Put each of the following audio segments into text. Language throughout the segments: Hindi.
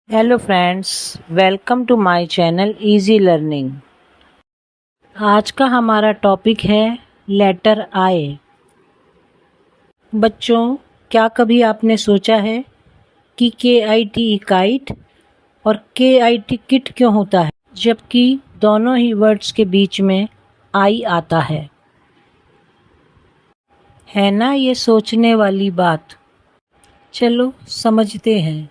Hello friends, welcome to my channel easy learning. आज का हमारा टॉपिक है लेटर आई। बच्चों, क्या कभी आपने सोचा है कि KIT काइट और KIT किट क्यों होता है, जबकि दोनों ही वर्ड्स के बीच में आई आता है ना? ये सोचने वाली बात। चलो समझते हैं।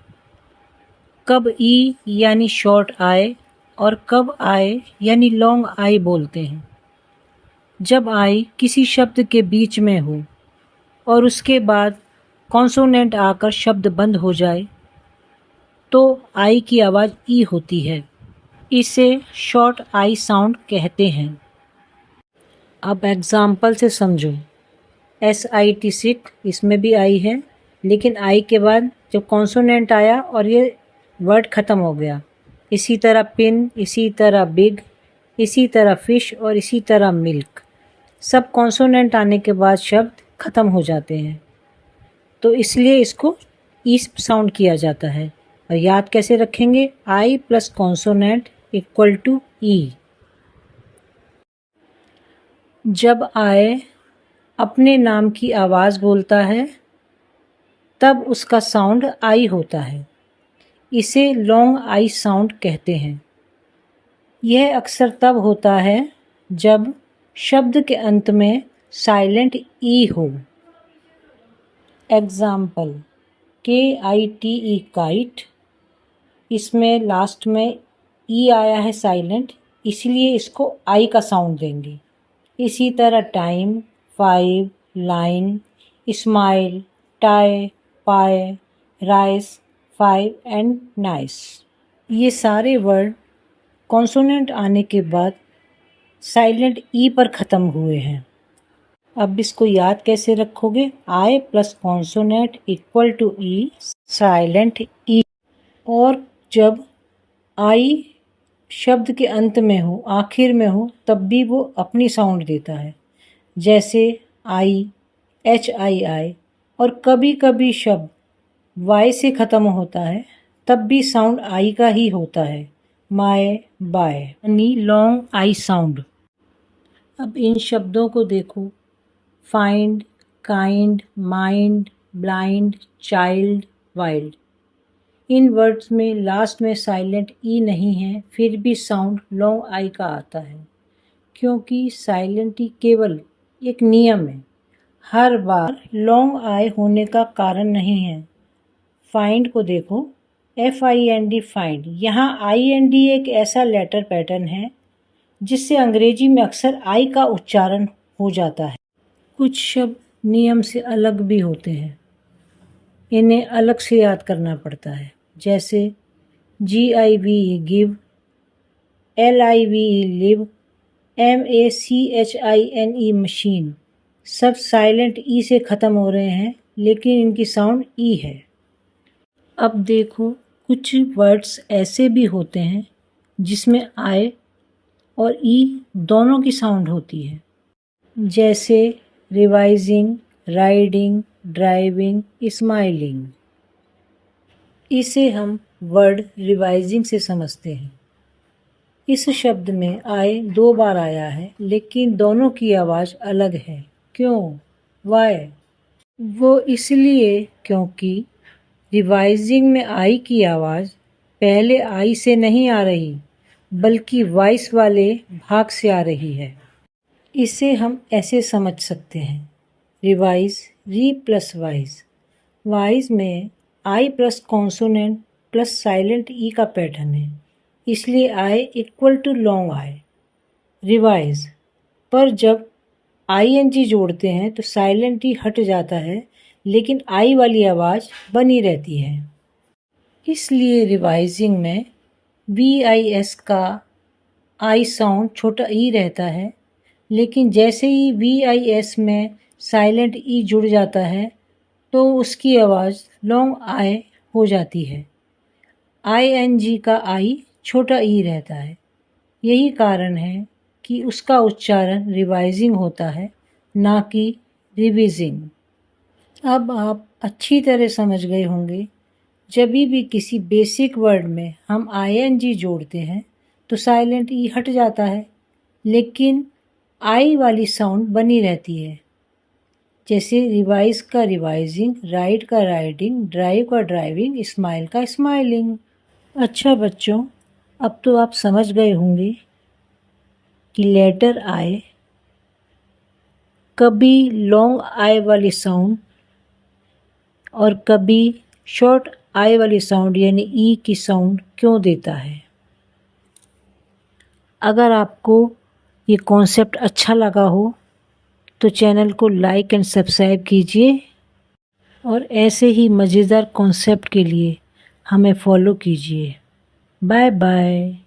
कब ई यानी शॉर्ट आई और कब आई यानी लॉन्ग आई बोलते हैं। जब आई किसी शब्द के बीच में हो और उसके बाद कॉन्सोनेंट आकर शब्द बंद हो जाए तो आई की आवाज़ ई होती है। इसे शॉर्ट आई साउंड कहते हैं। अब एग्जाम्पल से समझो। SIT सिट, इसमें भी आई है, लेकिन आई के बाद जब कॉन्सोनेंट आया और ये वर्ड ख़त्म हो गया। इसी तरह पिन, इसी तरह बिग, इसी तरह फिश और इसी तरह मिल्क। सब कॉन्सोनेंट आने के बाद शब्द ख़त्म हो जाते हैं, तो इसलिए इसको ई साउंड किया जाता है। और याद कैसे रखेंगे? आई प्लस कॉन्सोनेंट इक्वल टू ई। जब आई अपने नाम की आवाज़ बोलता है तब उसका साउंड आई होता है। इसे लॉन्ग आई साउंड कहते हैं। यह अक्सर तब होता है जब शब्द के अंत में साइलेंट ई हो। एग्जाम्पल KITE काइट, इसमें लास्ट में ई आया है साइलेंट, इसलिए इसको आई का साउंड देंगे। इसी तरह टाइम, 5, लाइन, स्माइल, टाई, पाए, राइस, 5 एंड नाइस। ये सारे वर्ड कॉन्सोनेंट आने के बाद साइलेंट ई पर ख़त्म हुए हैं। अब इसको याद कैसे रखोगे? I plus consonant equal to E, silent E. और जब आई शब्द के अंत में हो, आखिर में हो, तब भी वो अपनी साउंड देता है, जैसे आई, HII। और कभी कभी शब्द वाई से ख़त्म होता है, तब भी साउंड आई का ही होता है, माय, बाय, यानी लॉन्ग आई साउंड। अब इन शब्दों को देखो। Find, kind, mind, blind, child, wild. इन वर्ड्स में लास्ट में साइलेंट ई नहीं है, फिर भी साउंड लॉन्ग आई का आता है, क्योंकि साइलेंट ई केवल एक नियम है, हर बार लॉन्ग आई होने का कारण नहीं है। फाइंड को देखो, FIND, फाइंड। यहाँ IND एक ऐसा लेटर पैटर्न है जिससे अंग्रेजी में अक्सर आई का उच्चारण हो जाता है। कुछ शब्द नियम से अलग भी होते हैं, इन्हें अलग से याद करना पड़ता है, जैसे GIVE give, LIVE live, MACHINE machine. सब साइलेंट ई से ख़त्म हो रहे हैं, लेकिन इनकी साउंड ई है। अब देखो, कुछ वर्ड्स ऐसे भी होते हैं जिसमें आई और ई दोनों की साउंड होती है, जैसे रिवाइजिंग, राइडिंग, ड्राइविंग, स्माइलिंग। इसे हम वर्ड रिवाइजिंग से समझते हैं। इस शब्द में आई 2 बार आया है, लेकिन दोनों की आवाज़ अलग है। क्यों? वाई? वो इसलिए क्योंकि रिवाइजिंग में आई की आवाज़ पहले आई से नहीं आ रही, बल्कि वॉइस वाले भाग से आ रही है। इसे हम ऐसे समझ सकते हैं। रिवाइज, री प्लस वाइज। वाइज में I plus consonant plus silent E का पैटर्न है, इसलिए I equal to long I. Revise पर जब ING जोड़ते हैं तो साइलेंट ई हट जाता है, लेकिन आई वाली आवाज़ बनी रहती है। इसलिए रिवाइजिंग में VIS का आई साउंड छोटा ई रहता है, लेकिन जैसे ही VIS में साइलेंट ई जुड़ जाता है तो उसकी आवाज़ लॉन्ग आई हो जाती है। ING का आई छोटा ई रहता है। यही कारण है कि उसका उच्चारण रिवाइजिंग होता है, ना कि रिविजिंग। अब आप अच्छी तरह समझ गए होंगे जब भी किसी बेसिक वर्ड में हम ING जोड़ते हैं तो साइलेंट ई हट जाता है, लेकिन आई वाली साउंड बनी रहती है। जैसे रिवाइज का रिवाइजिंग, राइड का राइडिंग, ड्राइव का ड्राइविंग, स्माइल का स्माइलिंग। अच्छा बच्चों, अब तो आप समझ गए होंगे कि लेटर आई कभी लॉन्ग आई वाली साउंड और कभी शॉर्ट आई वाली साउंड यानी ई की साउंड क्यों देता है। अगर आपको ये कॉन्सेप्ट अच्छा लगा हो तो चैनल को लाइक एंड सब्सक्राइब कीजिए और ऐसे ही मज़ेदार कॉन्सेप्ट के लिए हमें फॉलो कीजिए। Bye bye.